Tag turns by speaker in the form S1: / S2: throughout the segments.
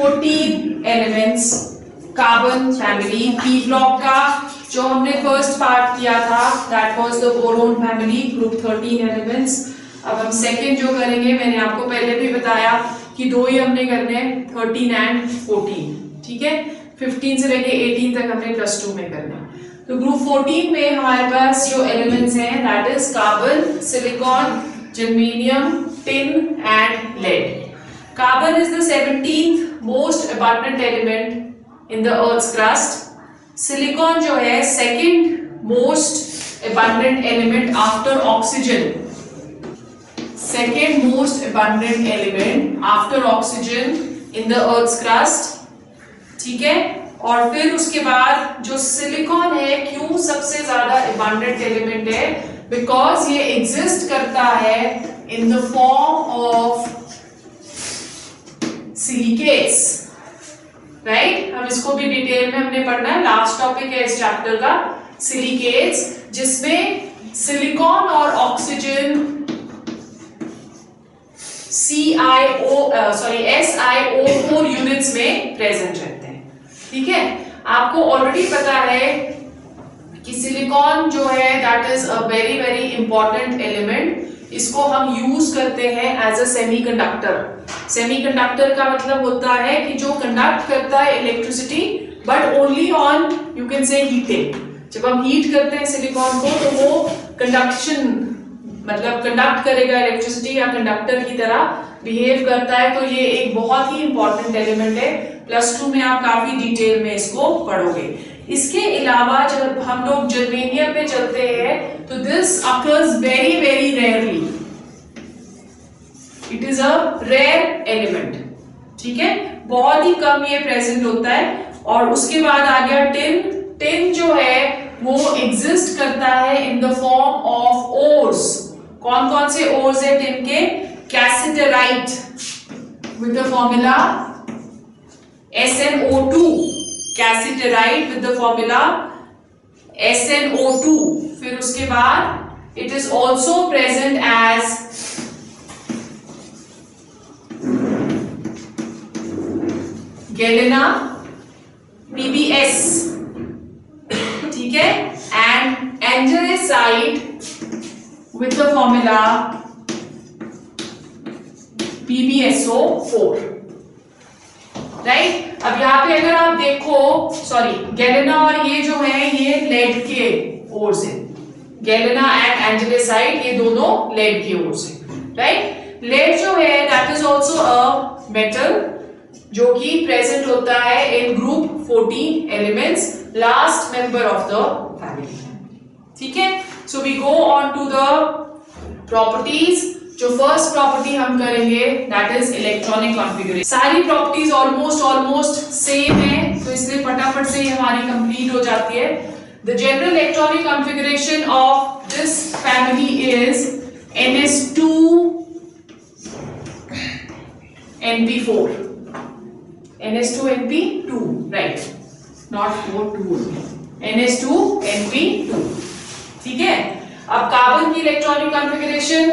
S1: 14 elements carbon family. P block का जो हमने फर्स्ट पार्ट किया था that was the boron family, group 13 elements. अब हम सेकंड जो करेंगे, मैंने आपको पहले भी बताया कि दो ही हमने करने हैं, 13 एंड 14, ठीक है। 15 से लेके 18 तक हमने +2 में करना। तो ग्रुप 14 में हमारे पास जो एलिमेंट्स हैं that is carbon, silicon, germanium, tin and lead. Carbon is the 17th most abundant element in the earth's crust. Silicon जो है second most abundant element after oxygen, second most abundant element after oxygen in the earth's crust, ठीक है। और फिर उसके बाद जो silicon है, क्यों सबसे ज्यादा अबंडेंट एलिमेंट है? बिकॉज ये एग्जिस्ट करता है in the form of silicates, right. हम इसको भी डिटेल में हमने पढ़ना है, लास्ट टॉपिक है इस चैप्टर का, सिलिकेट्स, जिसमें सिलिकॉन और ऑक्सीजन SiO4 यूनिट्स में प्रेजेंट रहते हैं, ठीक है। आपको ऑलरेडी पता है कि सिलिकॉन जो है that is a very very important element. इसको हम यूज करते हैं एज अ सेमीकंडक्टर। सेमीकंडक्टर का मतलब होता है कि जो कंडक्ट करता है electricity, but only on you can say heating. जब हम हीट करते हैं सिलिकॉन को तो वो कंडक्शन मतलब कंडक्ट करेगा इलेक्ट्रिसिटी, या कंडक्टर की तरह बिहेव करता है। तो ये एक बहुत ही इंपॉर्टेंट एलिमेंट है, +2 में आप काफी डिटेल में इसको पढ़ोगे। इसके अलावा जब हम लोग जर्मेनियम पे चलते हैं तो this occurs very very rarely, it is a rare element, ठीक है, बहुत ही कम ये प्रेजेंट होता है। और उसके बाद आ गया टिन। टिन जो है वो एग्जिस्ट करता है in the form of ores. कौन कौन से ओर्स है टिन के? Cassiterite with the formula SnO2, cassiterite with the formula SnO2। फिर उसके बाद it is also present as galena, PbS, ठीक है, and anglesite with the formula PbSO4, right. अब यहाँ पे अगर आप देखो, सॉरी, गैलेना और ये जो है ये लेड के ओर्स हैं। गैलेना एंड एंजरेसाइट ये दोनों लेड के ओर्स हैं, राइट। लेड जो है that is also a metal जो कि प्रेजेंट होता है in group 14 elements, last member of the family, ठीक है। So we go on to the properties. जो फर्स्ट प्रॉपर्टी हम करेंगे दैट इज इलेक्ट्रॉनिक कॉन्फ़िगरेशन। सारी प्रॉपर्टीज ऑलमोस्ट सेम है, तो इसलिए फटाफट से हमारी कंप्लीट हो जाती है। The general electronic configuration of this family is NS2 NP4, NS2 NP2, right, not 4, 2, NS2 NP2, ठीक है। अब कार्बन की इलेक्ट्रॉनिक कॉन्फ़िगरेशन,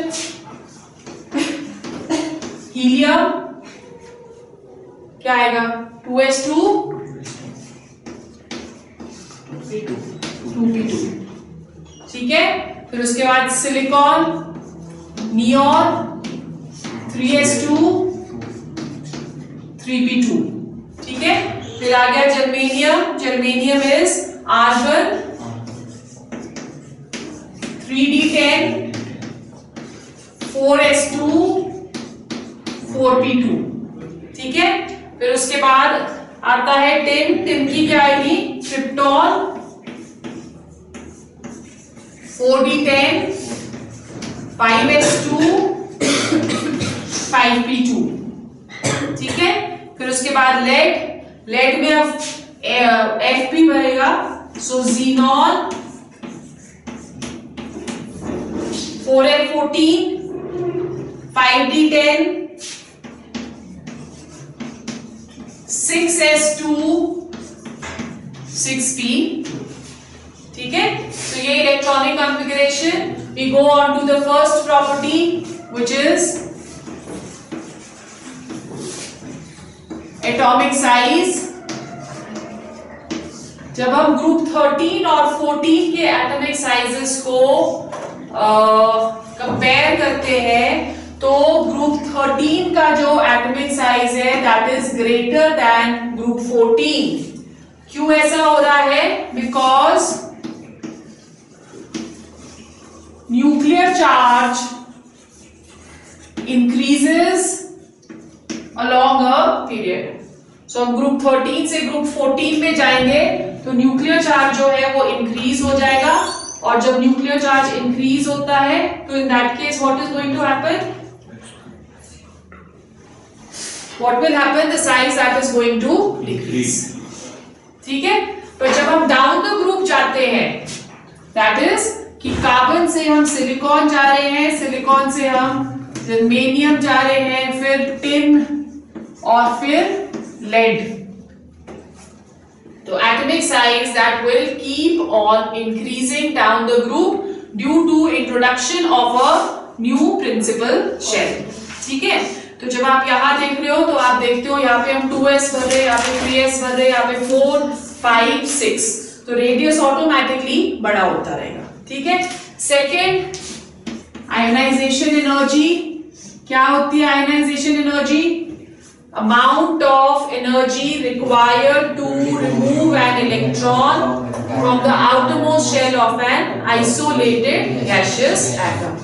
S1: हीलियम क्या आएगा? 2s2 2p2, ठीक है। फिर उसके बाद सिलिकॉन, नियॉन 3s2 3p2, ठीक है। फिर आ गया germanium, germanium is R1 3d10 4s2 4p2, ठीक है। फिर उसके बाद आता है टिन। टिन की क्या आएगी? क्रिप्टॉन 4d10 5s2 5p2, ठीक है। फिर उसके बाद लेड, लेड में अब Fp भरेगा, सो xenon 4l14 5d10 6s2 6p, ठीक है। तो ये electronic configuration. We go on to the first property which is atomic size, जब हम ग्रुप 13 और 14 के एटॉमिक साइजेस को कंपेयर करते हैं तो ग्रुप 13 का जो एटॉमिक साइज है that is greater than group 14। क्यों ऐसा हो रहा है? Because nuclear charge increases along a period. So हम ग्रुप 13 से ग्रुप 14 में जाएंगे तो न्यूक्लियर चार्ज जो है वो इंक्रीज हो जाएगा, और जब न्यूक्लियर चार्ज इंक्रीज होता है तो in that case what is going to happen? What will happen? The size that is going to decrease. ठीक है? पर जब हम डाउन द ग्रुप जाते हैं दैट इज कि कार्बन से हम सिलिकॉन जा रहे हैं, सिलिकॉन से हम जर्मेनियम जा रहे हैं, फिर टिन और फिर लेड। तो atomic size that will keep on increasing down the group due to introduction of a new principal shell. ठीक है? तो जब आप यहां देख रहे हो तो आप देखते हो यहाँ पे हम 2s भर रहे हैं, यहाँ पे 3s भर रहे हैं, यहाँ पे 4, 5, 6, तो रेडियस ऑटोमेटिकली बड़ा होता रहेगा। ठीक है? Second, ionization energy. क्या होती है ionization energy? Amount of energy required to remove an electron from the outermost shell of an isolated gaseous atom.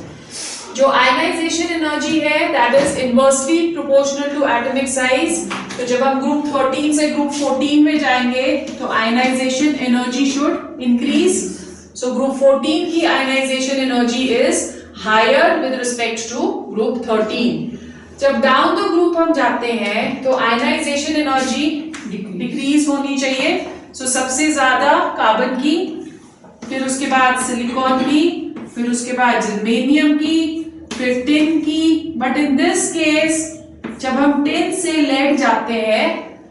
S1: जो आयोनाइजेशन एनर्जी है that is inversely proportional to atomic size. तो जब हम group 13 से group 14 में जाएंगे तो ionization energy should increase. So group 14 की ionization energy is higher with respect to group 13। जब डाउन द ग्रुप हम जाते हैं तो आयोनाइजेशन एनर्जी डिक्रीज होनी चाहिए। सो सबसे ज्यादा कार्बन की, फिर उसके बाद सिलिकॉन की, फिर उसके बाद जर्मेनियम की, फिर टिन की। बट इन दिस केस जब हम टिन से लेड जाते हैं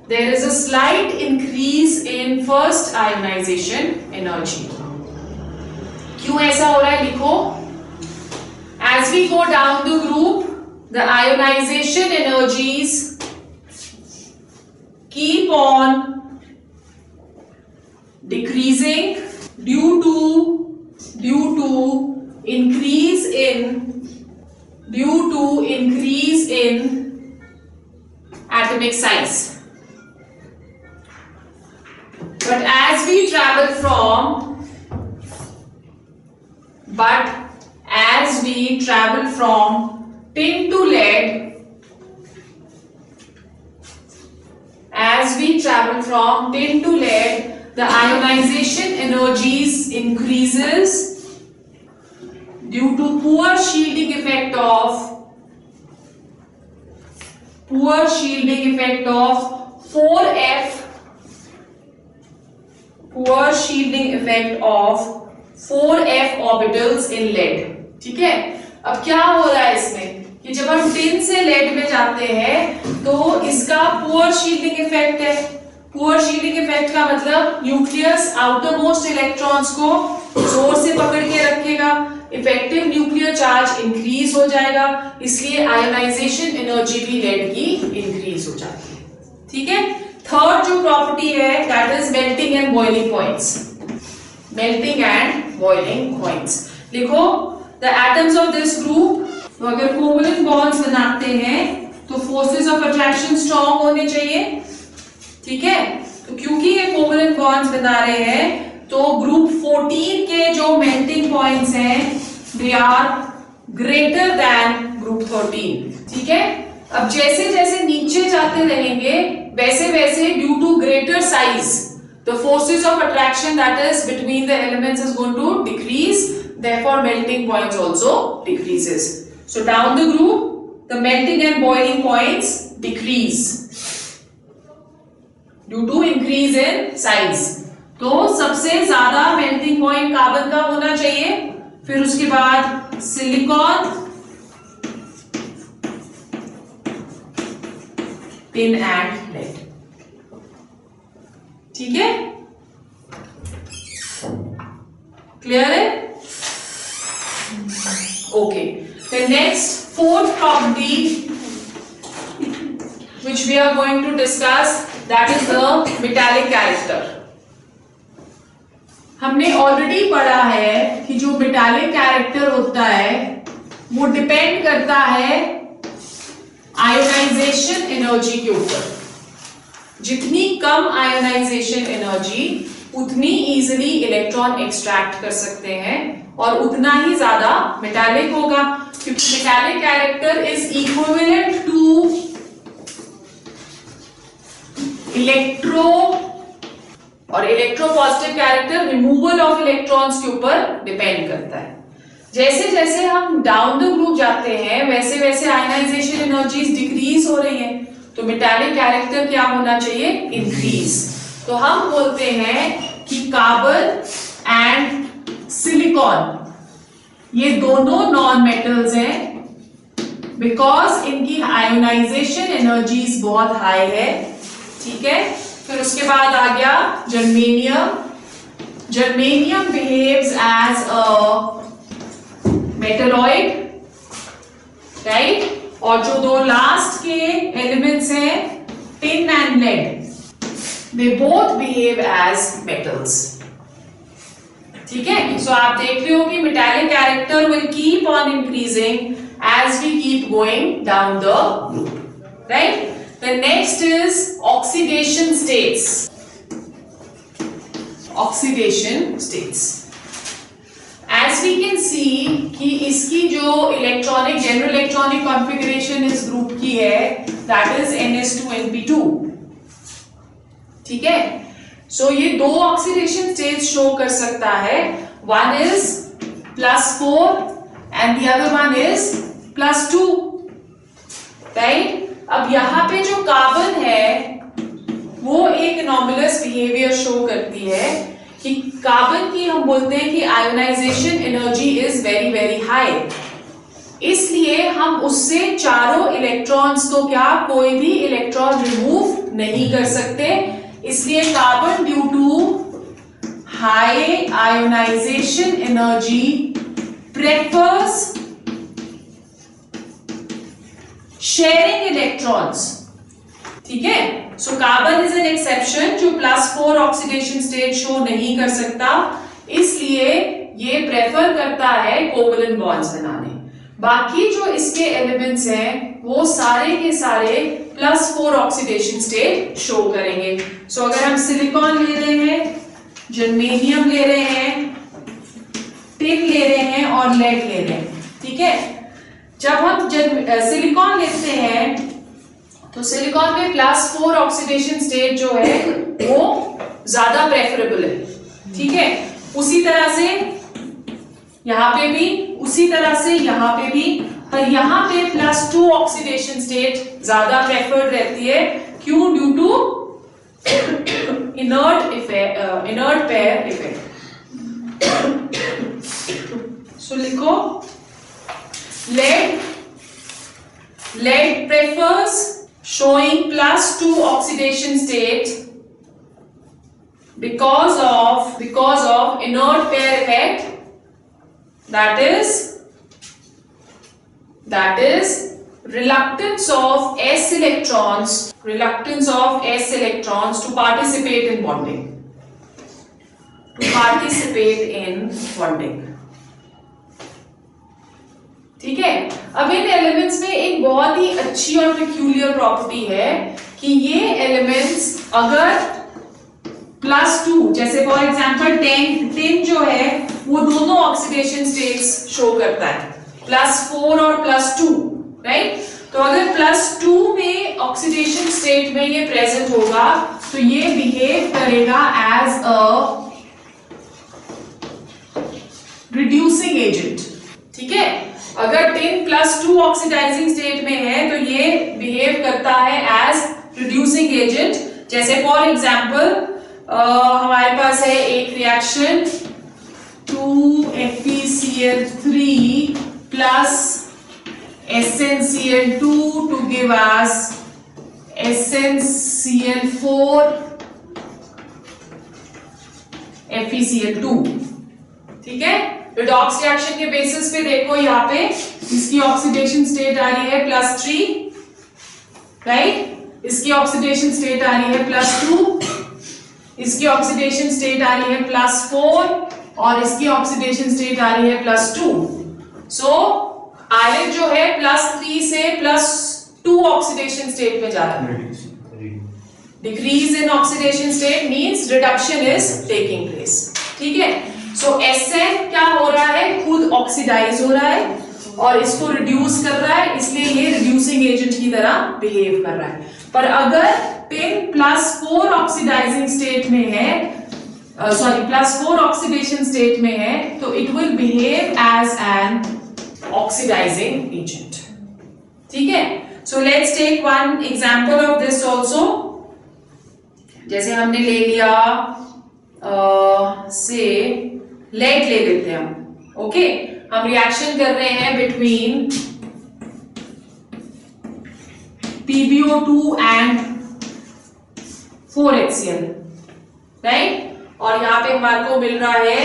S1: there is a slight increase in first ionization energy. क्यों ऐसा हो रहा है? लिखो, as we go down the group the ionization energies keep on decreasing due to increase in atomic size. But as we travel from tin to lead, the ionization energies increases due to poor shielding effect of 4f orbitals in lead। ठीक है? अब क्या हो रहा है इसमें कि जब हम टिन से लेड में जाते हैं तो इसका पुअर शील्डिंग इफेक्ट है। पुअर शील्डिंग इफेक्ट का मतलब न्यूक्लियस आउटर मोस्ट इलेक्ट्रॉन्स को जोर से पकड़ के रखेगा, इफेक्टिव न्यूक्लियर चार्ज इंक्रीज हो जाएगा, इसलिए आयोनाइजेशन एनर्जी भी लेड की इंक्रीज हो जाती है। ठीक है? थर्ड जो प्रॉपर्टी है that is melting and boiling points. Melting and boiling points लिखो, the atoms of this group अगर कोवलेंट बॉन्ड्स बनाते हैं तो फोर्सेस ऑफ अट्रैक्शन स्ट्रॉन्ग होने चाहिए। ठीक है? तो क्योंकि ये कोवलेंट बॉन्ड्स बना रहे हैं तो ग्रुप 14 के जो मेल्टिंग पॉइंट्स हैं they are greater than group 13। ठीक है? अब जैसे जैसे नीचे जाते रहेंगे वैसे वैसे due to greater size the forces of attraction that is between the elements is going to decrease, therefore melting points also decreases. So down the group the melting and boiling points decrease due to increase in size. तो सबसे ज्यादा melting point carbon का होना चाहिए, फिर उसके बाद silicon, tin and lead. ठीक है? क्लियर है? Okay, the next fourth property which we are going to discuss, that is the metallic character. हमने ऑलरेडी पढ़ा है कि जो मेटालिक कैरेक्टर होता है वो डिपेंड करता है आयोनाइजेशन एनर्जी के ऊपर। जितनी कम आयोनाइजेशन एनर्जी उतनी इजीली इलेक्ट्रॉन एक्सट्रैक्ट कर सकते हैं और उतना ही ज्यादा मेटालिक होगा, क्योंकि metallic character is equivalent to electro और electropositive character removal of electrons के ऊपर डिपेंड करता है। जैसे जैसे हम डाउन द ग्रुप जाते हैं वैसे वैसे आयनाइजेशन एनर्जीज डिक्रीज हो रही है, तो मेटालिक कैरेक्टर क्या होना चाहिए? इंक्रीज। तो हम बोलते हैं कि कार्बन एंड सिलिकॉन ये दोनों नॉन मेटल्स हैं बिकॉज इनकी आयोनाइजेशन एनर्जीज बहुत हाई है। ठीक है, फिर उसके बाद आ गया germanium. Germanium behaves as a metalloid, right. और जो दो लास्ट के एलिमेंट्स हैं tin and lead, they both behave as metals. ठीक है, सो आप देख रहे हो कि metallic character will keep on increasing as we keep going down the group, right. The next is oxidation states. Oxidation states. As we can see कि इसकी जो इलेक्ट्रॉनिक जनरल इलेक्ट्रॉनिक कॉन्फ़िगरेशन इस ग्रुप की है that is NS2Np2. ठीक है, सो ये दो ऑक्सीडेशन स्टेट्स शो कर सकता है, one is +4 and the other one is +2, right? अब यहां पे जो कार्बन है वो एक एनॉमलस बिहेवियर शो करती है कि कार्बन की हम बोलते हैं कि ionization energy is very very high, इसलिए हम उससे चारों इलेक्ट्रॉन्स तो क्या कोई भी इलेक्ट्रॉन रिमूव नहीं कर सकते। इसलिए carbon due to high ionization energy prefers sharing electrons. ठीक है, so carbon is an exception जो +4 ऑक्सीडेशन स्टेट शो नहीं कर सकता, इसलिए ये प्रेफर करता है कोवलेंट बॉन्ड्स बनाने। बाकी जो इसके एलिमेंट्स हैं वो सारे के सारे +4 ऑक्सीडेशन स्टेट शो करेंगे। सो अगर हम सिलिकॉन ले रहे हैं, जर्मेनियम ले रहे हैं, टिन ले रहे हैं और लेड ले रहे हैं, ठीक है, जब हम सिलिकॉन लेते हैं तो सिलिकॉन में +4 ऑक्सीडेशन स्टेट जो है वो ज्यादा प्रेफरेबल है। ठीक है, उसी तरह से यहां पे भी, उसी तरह से यहां पे भी, पर यहां पे +2 ऑक्सीडेशन स्टेट ज्यादा प्रेफर्ड रहती है। क्यों? Due to inert pair effect. So लिखो lead prefers showing +2 oxidation state because of inert pair effect, that is reluctance of s electrons to participate in bonding, ठीक है। अब इन एलिमेंट्स में एक बहुत ही अच्छी और पेक्यूलियर प्रॉपर्टी है कि ये एलिमेंट्स अगर +2, जैसे फॉर एग्जांपल टिन जो है वो दोनों ऑक्सीडेशन स्टेट्स शो करता है, +4 और +2, राइट। तो अगर +2 में ऑक्सीडेशन स्टेट में ये प्रेजेंट होगा तो ये बिहेव करेगा एज अ रिड्यूसिंग एजेंट। ठीक है, अगर टिन +2 ऑक्सीडाइजिंग स्टेट में है तो ये बिहेव करता है एज रिड्यूसिंग एजेंट। जैसे फॉर एग्जांपल हमारे पास है एक reaction 2FeCl3 plus SnCl2 to give us SnCl4 FeCl2। ठीक है, रिडॉक्स रिएक्शन के बेसिस पे देखो यहाँ पे इसकी ऑक्सीडेशन स्टेट आ रही है +3, राइट। इसकी ऑक्सीडेशन स्टेट आ रही है +2, इसकी ऑक्सीडेशन स्टेट आ रही है +4 और इसकी ऑक्सीडेशन स्टेट आ रही है +2। सो आयरन जो है +3 से +2 ऑक्सीडेशन स्टेट में जा रहा है। Decrease in oxidation state means reduction is taking place. ठीक है, सो Sn क्या हो रहा है, खुद ऑक्सीडाइज हो रहा है और इसको रिड्यूस कर रहा है, इसलिए ये रिड्यूसिंग एजेंट की तरह बिहेव कर रहा है। पर अगर पिन +4 ऑक्सीडाइजिंग स्टेट में है, सॉरी +4 ऑक्सीडेशन स्टेट में है, तो it will behave as an oxidising agent. ठीक है, so let's take one example of this also. जैसे हमने ले लिया से लेड ले लेते हैं हम। ओके, हम रिएक्शन कर रहे हैं between PbO2 and 4HCl, right? और यहां पे हमारे को मिल रहा है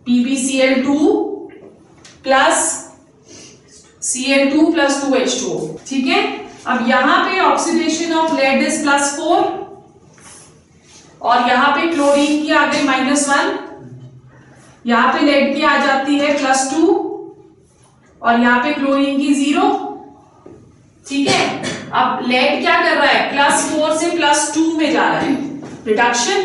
S1: PbCl2 plus Cl2 plus 2H2O। ठीक है, अब यहां पे ऑक्सीडेशन ऑफ लेड इज +4 और यहां पे क्लोरीन की आ गई -1, यहां पे लेड की आ जाती है +2 और यहां पे क्लोरीन की 0। ठीक है, अब लेड क्या कर रहा है, +4 से +2 में जा रहा है, रिडक्शन,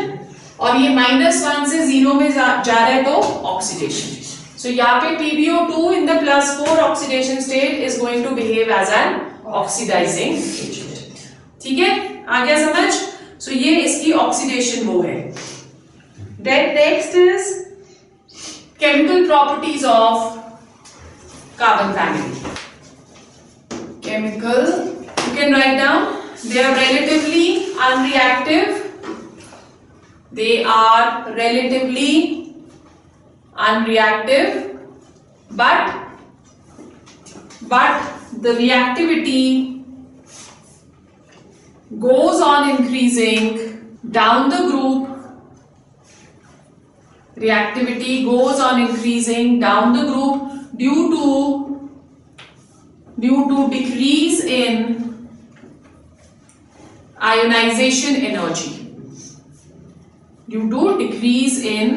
S1: और ये -1 से 0 में जा रहा है, तो ऑक्सीडेशन। सो यहाँ पे PbO2 in the +4 oxidation state is going to behave as an oxidizing agent। ठीक है, आ गया समझ? सो ये इसकी ऑक्सीडेशन वो है। Then next is chemical properties of carbon family। Chemical, you can write down, they are relatively unreactive, they are relatively unreactive, but the reactivity goes on increasing down the group, reactivity goes on increasing down the group due to decrease in ionization energy, due to decrease in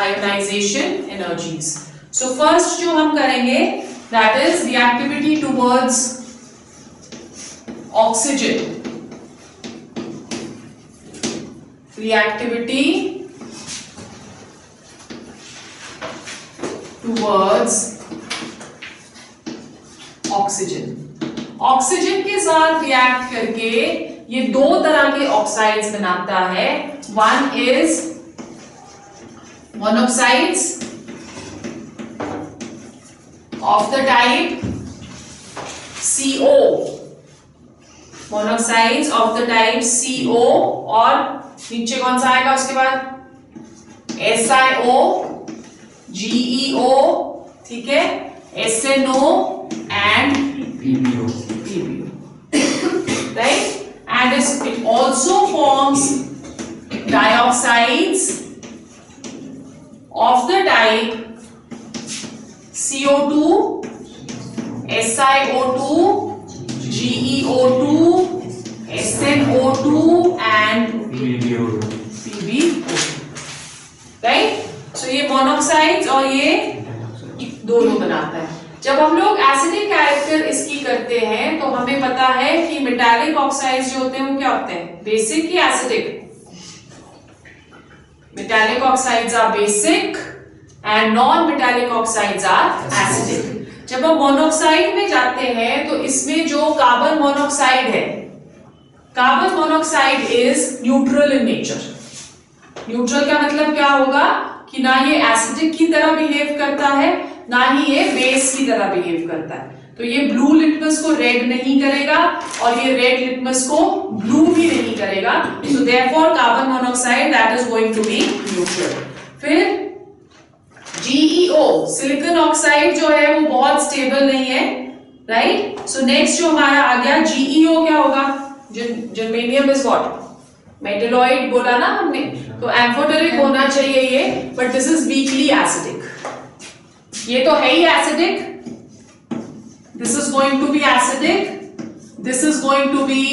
S1: ionization energies। So first जो हम करेंगे, that is reactivity towards oxygen, reactivity towards oxygen। Oxygen के साथ react करके ये दो तरह के ऑक्साइड्स बनाता है। One is monoxides of the type CO, monoxides of the type CO, और नीचे कौन सा आएगा उसके बाद SiO, GeO, ठीक है, SNO and PbO, right? And it also forms dioxides of the type CO2, SiO2, GeO2, SNO2 and PbO, right? So ये मोनोक्साइड्स और ये दोनों बनाता है। जब हम लोग एसिडिक कैरेक्टर इसकी करते हैं तो हमें पता है कि मेटालिक ऑक्साइड्स जो होते हैं वो क्या होते हैं, बेसिक या acidic? Metallic oxides are basic and non-metallic oxides are acidic। जब हम मोनोक्साइड में जाते हैं तो इसमें जो कार्बन मोनोक्साइड है, carbon monoxide is neutral in nature. Neutral का मतलब क्या होगा कि ना ये एसिडिक की तरह बिहेव करता है, ना ही ये बेस की तरह बिहेव करता है। तो ये ब्लू लिटमस को रेड नहीं करेगा और ये रेड लिटमस को ब्लू भी नहीं करेगा। So therefore carbon monoxide that is going to be neutral. फिर GeO सिलिकॉन ऑक्साइड जो है वो बहुत स्टेबल नहीं है, राइट? सो नेक्स्ट जो हमारा आ गया GeO क्या होगा? Germanium is what? मेटलॉइड बोला ना हमने, तो एम्फोटेरिक होना चाहिए ये, but this is weakly acidic. ये तो है ही acidic, this is going to be acidic, this is going to be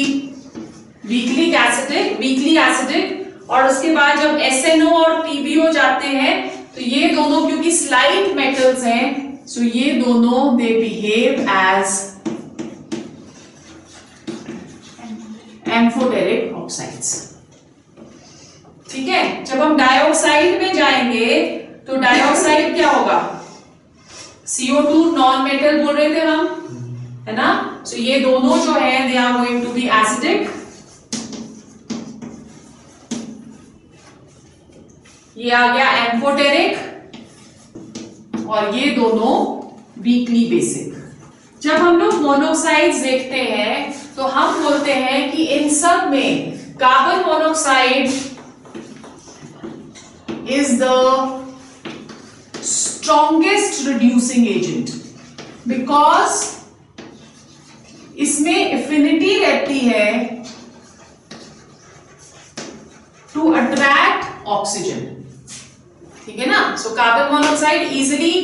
S1: weakly acidic, और उसके बाद जब SNO और TBO जाते हैं तो ये दोनों क्योंकि स्लाइट मेटल्स हैं, सो ये दोनों they behave as amphoteric oxides. ठीक है, जब हम डाइऑक्साइड में जाएंगे तो डाइऑक्साइड क्या होगा, CO2 नॉन मेटल बोल रहे थे हम, है ना, सो ये दोनों जो है they are going to be acidic, ये आ गया एम्फोटेरिक, और ये दोनों वीकली बेसिक। जब हम लोग मोनोऑक्साइड्स देखते हैं तो हम बोलते हैं कि इन सब में carbon monoxide is the strongest reducing agent, because इसमें एफिनिटी रहती है टू अट्रैक्ट ऑक्सीजन। ठीक है ना, so carbon monoxide easily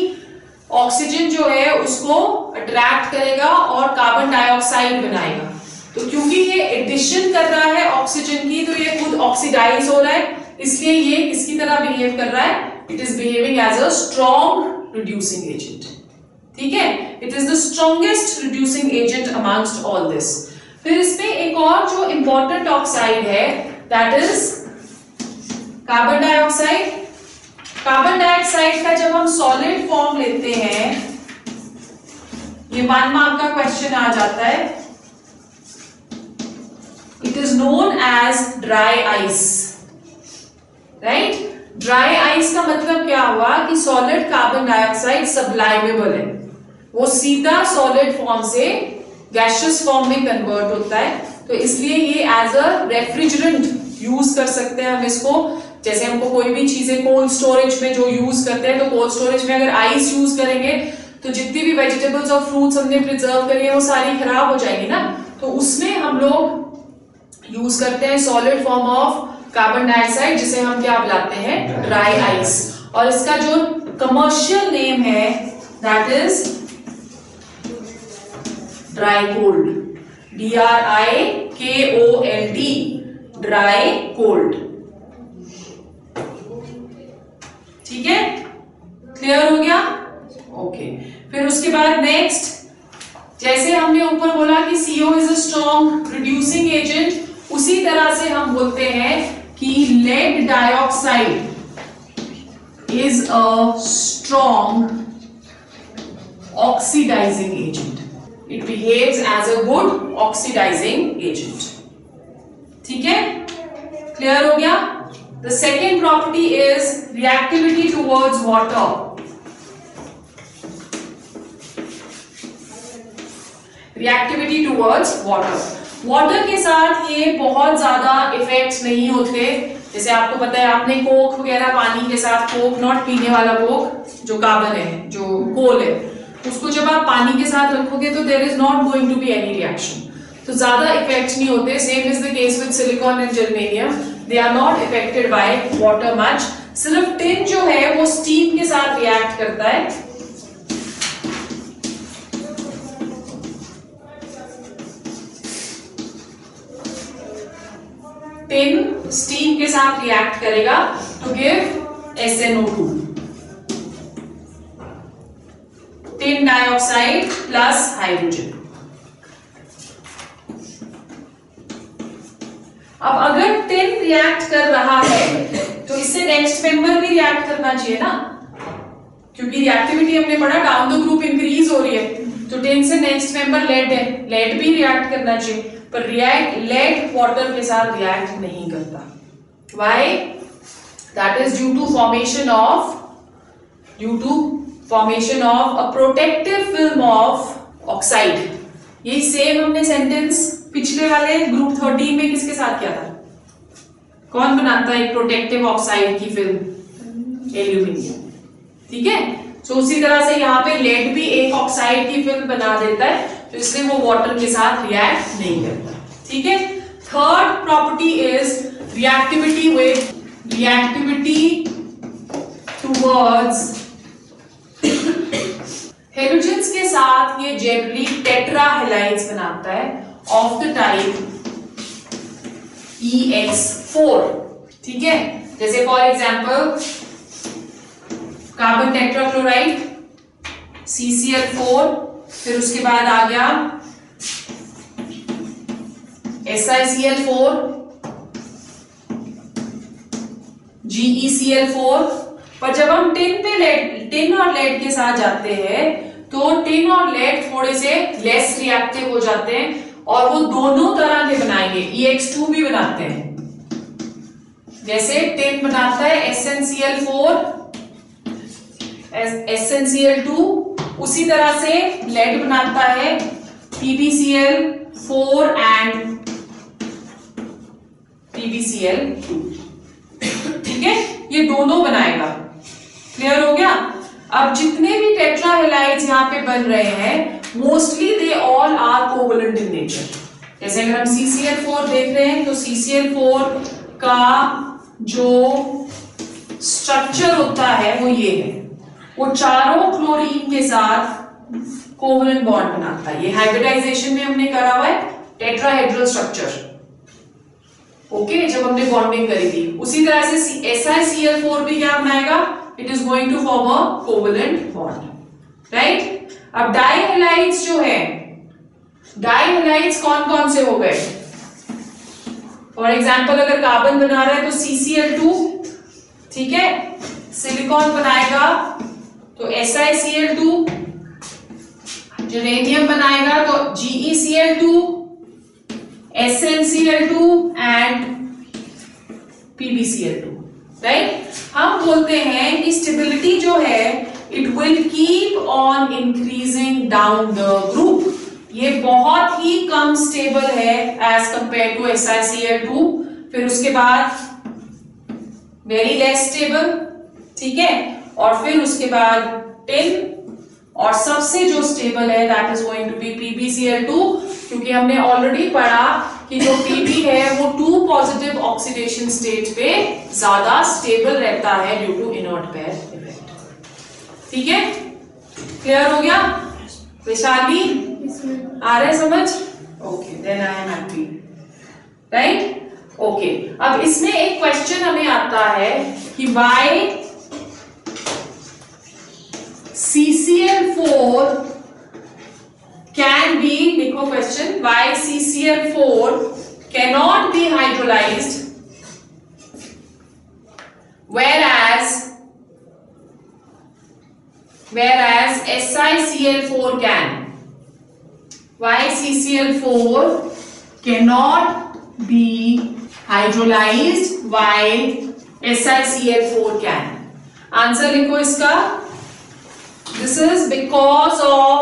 S1: oxygen जो है उसको अट्रैक्ट करेगा और कार्बन डाइऑक्साइड बनाएगा। तो क्योंकि ये एडिशन कर रहा है ऑक्सीजन की, तो ये खुद ऑक्सीडाइज हो रहा है, इसलिए ये किसकी तरह बिहेव कर रहा है, it is behaving as a strong reducing agent. ठीक है, it is the strongest reducing agent amongst all this. फिर इसमें एक और जो इंपॉर्टेंट ऑक्साइड है that is carbon dioxide. Carbon dioxide का जब हम सॉलिड फॉर्म लेते हैं, ये 1 मार्क का क्वेश्चन आ जाता है, it is known as dry ice, right. Dry ice का मतलब क्या हुआ कि सॉलिड कार्बन डाइऑक्साइड सब्लाइमेबल है, वो सीधा सॉलिड फॉर्म से गैसियस फॉर्म में कन्वर्ट होता है, तो इसलिए ये एज अ रेफ्रिजरेंट यूज कर सकते हैं हम इसको। जैसे हमको कोई भी चीजें कोल्ड स्टोरेज में जो यूज करते हैं, तो कोल्ड स्टोरेज में अगर आइस यूज करेंगे तो जितनी भी वेजिटेबल्स और फ्रूट्स हमने प्रिजर्व करी है वो सारी खराब हो जाएंगी ना, तो उसमें हम लोग यूज करते हैं solid form of carbon dioxide, जिसे हम क्या बुलाते हैं, ड्राई आइस। और इसका जो कमर्शियल नेम है that is dry cold, DRIKOLD, dry cold. ठीक है, क्लियर हो गया, ओके। फिर उसके बाद नेक्स्ट, जैसे हमने ऊपर बोला कि CO is a strong reducing agent, उसी तरह से हम बोलते हैं कि lead dioxide is a strong oxidising agent, it behaves as a good oxidising agent. ठीक है, क्लियर हो गया। The second property is reactivity towards water. Reactivity towards water. Water के साथ ये बहुत ज्यादा इफेक्ट्स नहीं होते। जैसे आपको पता है, आपने कोक वगैरह, पानी के साथ कोक, नॉट पीने वाला कोक, जो कार्बन है, जो कोल है, उसको जब आप पानी के साथ रखोगे तो there is not going to be any reaction, तो ज्यादा इफेक्ट नहीं होते। Same is the case with silicon and germanium, they are not affected by water much. सिर्फ टिन जो है वो स्टीम के साथ रिएक्ट करता है, टिन स्टीम के साथ रिएक्ट करेगा to give SNO2, tin dioxide plus hydrogen. अब अगर टिन रिएक्ट कर रहा है तो इससे नेक्स्ट मेंबर भी रिएक्ट करना चाहिए ना, क्योंकि रिएक्टिविटी हमने पढ़ा डाउन द ग्रुप इंक्रीज हो रही है, तो टिन से नेक्स्ट मेंबर लेड है, लेड भी रिएक्ट करना चाहिए, पर लेड वाटर के साथ रिएक्ट नहीं करता। Why? That is due to formation of a protective film of oxide. यही सेम हमने सेंटेंस पिछले वाले ग्रुप 13 में किसके साथ किया था? कौन बनाता है एक प्रोटेक्टिव ऑक्साइड की फिल्म? एल्यूमिनियम। ठीक है, तो उसी तरह से यहाँ पे लेड भी एक ऑक्साइड की फिल्म बना देता है, तो इसलिए वो वाटर के साथ रिएक्ट नहीं करता। ठीक है, third property is reactivity towards halogens के साथ साथ ये जनरली टेट्रा हैलाइड्स बनाता है ऑफ द टाइप EX4, ठीक है। जैसे for example carbon tetrachloride CCl4, फिर उसके बाद आ गया SiCl4, GeCl4। पर जब हम टिन और लेड के साथ जाते हैं तो टिन और लेड थोड़े से लेस रिएक्टिव हो जाते हैं और वो दोनों तरह के बनाएंगे, EX2 भी बनाते हैं। जैसे टिन बनाता है SnCl4, SnCl2, उसी तरह से लेड बनाता है PbCl4 एंड PbCl2, ठीक है। ये दोनों बनाएगा। क्लियर हो गया। अब जितने भी टेट्रा हैलाइड्स यहाँ पे बन रहे हैं mostly they all are covalent in nature. जैसे अगर हम CCl4 देख रहे हैं तो CCl4 का जो स्ट्रक्चर होता है वो ये है, वो चारों क्लोरीन के साथ कोवलेंट बॉन्ड बनाता है। ये हाइब्रिडाइजेशन में हमने करा हुआ है टेट्राहेड्रल स्ट्रक्चर, ओके, जब हमने बॉन्डिंग करी थी। उसी तरह से SiCl4 भी क्या बनाएगा, it is going to form a covalent bond, right. अब डाइहैलाइड्स जो है, डाइहैलाइड्स कौन कौन से हो गए। फॉर एग्जाम्पल अगर कार्बन बना रहा है तो CCl2, ठीक है। सिलिकॉन बनाएगा तो SiCl2, यूरेनियम बनाएगा तो GeCl2, SnCl2 and PbCl2, right. हम बोलते हैं कि स्टेबिलिटी जो है it will keep on increasing down the group. ये बहुत ही कम स्टेबल है एज कंपेयर टू SiCl2, फिर उसके बाद वेरी लेस स्टेबल, ठीक है, और फिर उसके बाद टिन, और सबसे जो स्टेबल है that is going to be PbCl2, क्योंकि हमने ऑलरेडी पढ़ा कि जो Pb है वो 2 पॉजिटिव ऑक्सीडेशन स्टेट पे ज्यादा स्टेबल रहता है due to inert pair effect, ठीक है। क्लियर हो गया वैशाली, आ रहा है समझ, okay, then I am happy, right, okay. अब इसमें एक क्वेश्चन हमें आता है कि व्हाई CCl4 can be, देखो question, why CCl4 cannot be hydrolyzed whereas SiCl4 can. Why CCl4 cannot be hydrolyzed while SiCl4 can? Answer लिखो इसका। This is because of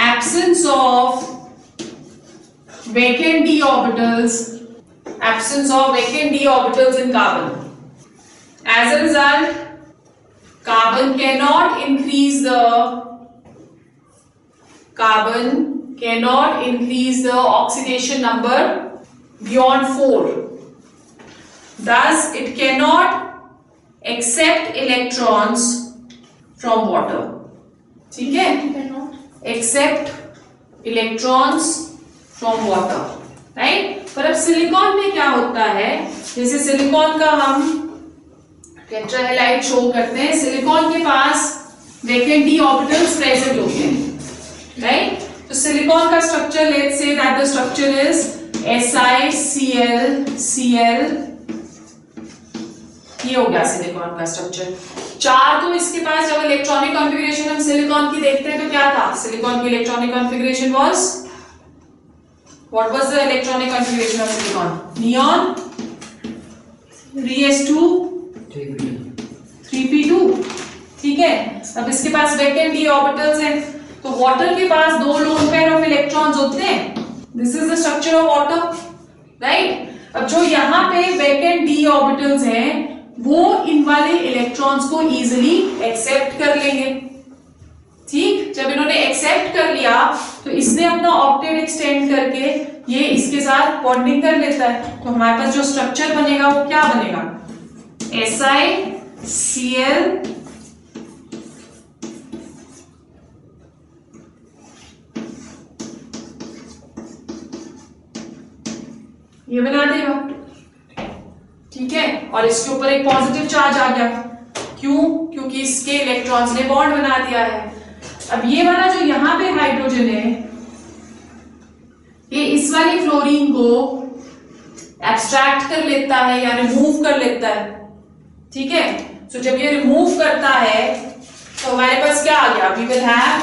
S1: absence of vacant d orbitals, absence of vacant d orbitals in carbon. As a result, carbon cannot increase the oxidation number beyond 4. Thus, it cannot accept electrons from water, ठीक है, accept electrons from water, right। पर अब silicon में क्या होता है, जैसे silicon का हम टेट्राहैलाइड शो करते हैं, सिलिकॉन के पास वैकेंट डी ऑर्बिटल्स प्रेजेंट होते हैं, राइट। तो सिलिकॉन का structure, let's say that the structure is SiCl, ये हो गया सिलिकॉन का स्ट्रक्चर। 4 तो इसके पास, जब इलेक्ट्रॉनिक कॉन्फ़िगरेशन हम सिलिकॉन की देखते हैं तो क्या था, सिलिकॉन की electronic configuration was, what was the electronic configuration of silicon, neon 3s2 3p2, ठीक है। अब इसके पास वैकेंट डी ऑर्बिटल्स हैं, तो वाटर के पास 2 लोन पेयर ऑफ इलेक्ट्रॉन्स होते हैं, this is the structure of water, right. अब जो यहाँ पे वैकेंट डी ऑर्बिटल्स हैं वो इन वाले इलेक्ट्रॉन्स को इजीली एक्सेप्ट कर लेंगे, ठीक। जब इन्होंने एक्सेप्ट कर लिया तो इसने अपना ऑक्टेट एक्सटेंड करके ये इसके साथ बॉन्डिंग कर लेता है, तो हमारे पास जो स्ट्रक्चर बनेगा वो क्या बनेगा, SiCl ये बना देगा, ठीक है। और इसके ऊपर एक पॉजिटिव चार्ज आ गया, क्यों? क्योंकि इसके इलेक्ट्रॉन्स ने बॉन्ड बना दिया है। अब ये वाला जो यहां पे हाइड्रोजन है, ये इस वाली फ्लोरीन को एब्स्ट्रैक्ट कर लेता है या रिमूव कर लेता है, ठीक है। सो जब ये रिमूव करता है तो हमारे पास क्या आ गया? We will have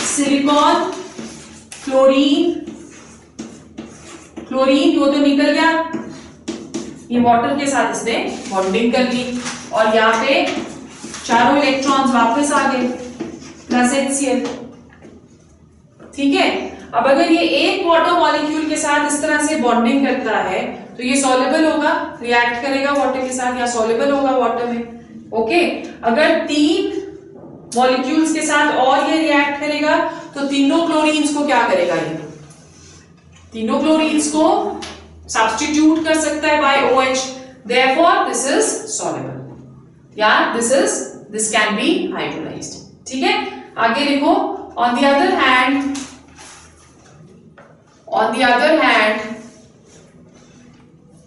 S1: silicon, chlorine, chlorine वो तो निकल गया, ये वाटर के साथ इसने बॉन्डिंग कर ली और यहाँ पे चारों इलेक्ट्रॉन्स वापस आ गए प्लस HCl, ठीक है। अब अगर ये एक वाटर मॉलिक्यूल के साथ इस तरह से बॉन्डिंग करता है तो ये सॉल्युबल होगा, रिएक्ट करेगा वाटर के साथ या सॉल्युबल होगा वाटर में, ओके। अगर 3 मॉलिक्यूल्स के साथ और ये रिएक्ट करेगा तो तीनों क्लोरीन्स को क्या करेगा? ये तीनों क्लोरीन्स को सब्स्टिट्यूट कर सकता है bye OH, therefore this is soluble या this can be hydrolyzed, ठीक है। आगे देखो, on the other hand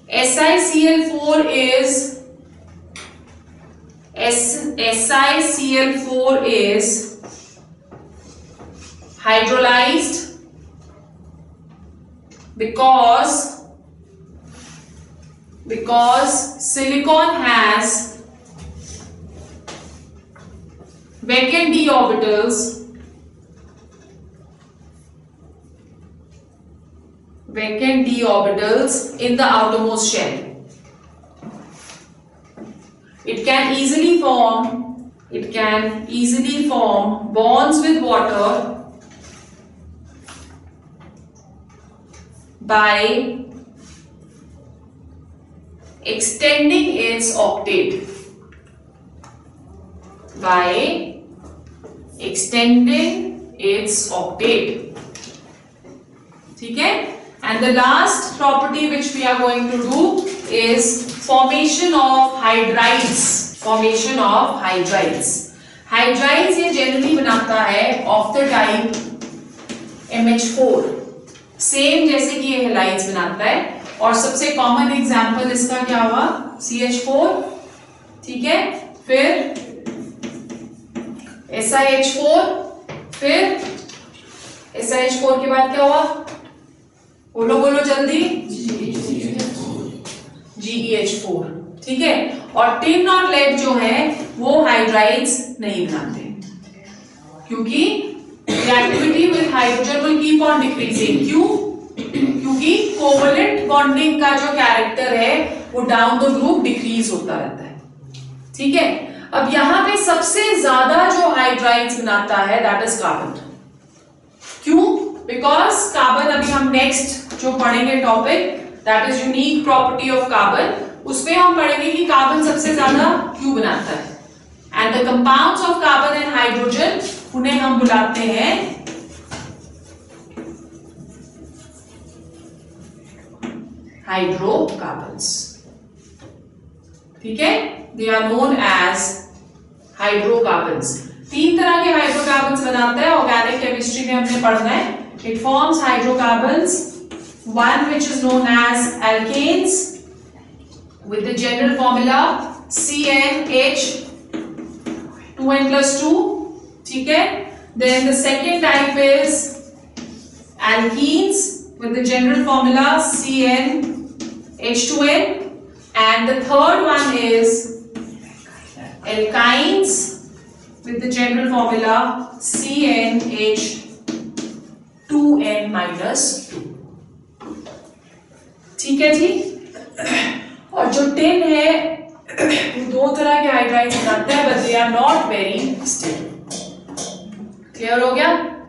S1: SiCl4 is hydrolyzed because silicon has vacant d orbitals in the outermost shell. It can easily form bonds with water by extending its octet. ठीक है। And the last property which we are going to do is formation of hydrides. Hydrides ये generally बनाता है of the type MH4, same जैसे कि ये halides बनाता है। और सबसे कॉमन एग्जाम्पल इसका क्या हुआ? CH4, ठीक है। फिर SiH4, फिर SiH4 के बाद क्या हुआ? बोलो जल्दी, GeH4, ठीक है। और टिन और लेड जो है वो हाइड्राइड्स नहीं बनाते क्योंकि reactivity with hydrogen will keep on decreasing. क्यों? क्योंकि कोवलेंट बॉन्डिंग का जो कैरेक्टर है वो डाउन द ग्रुप डिक्रीज होता रहता है, ठीक है। अब यहां पे सबसे ज्यादा जो हाइड्राइड्स बनाता है दैट इज कार्बन। क्यों? बिकॉज कार्बन, अभी हम नेक्स्ट जो पढ़ेंगे topic that is unique property of carbon, उसमें हम पढ़ेंगे कि कार्बन सबसे ज्यादा क्यों बनाता है। And the compounds of carbon and hydrogen, उन्हें हम बुलाते हैं हाइड्रोकार्बन्स, ठीक है। They are known as hydrocarbons. 3 तरह के हाइड्रोकार्बन्स बनाता है, ऑर्गेनिक केमिस्ट्री में हमने पढ़ना है। It forms hydrocarbons, one which is known as alkanes with the general formula CnH 2n+2, ठीक है। Then the second type is alkenes with the general formula CnH2n, and the third one is alkynes with the general formula CnH 2n-2, ठीक है जी। और जो tin है वो 2 तरह के हाइड्राइड्स बनाते हैं, but they are not very stable. Clear हो गया?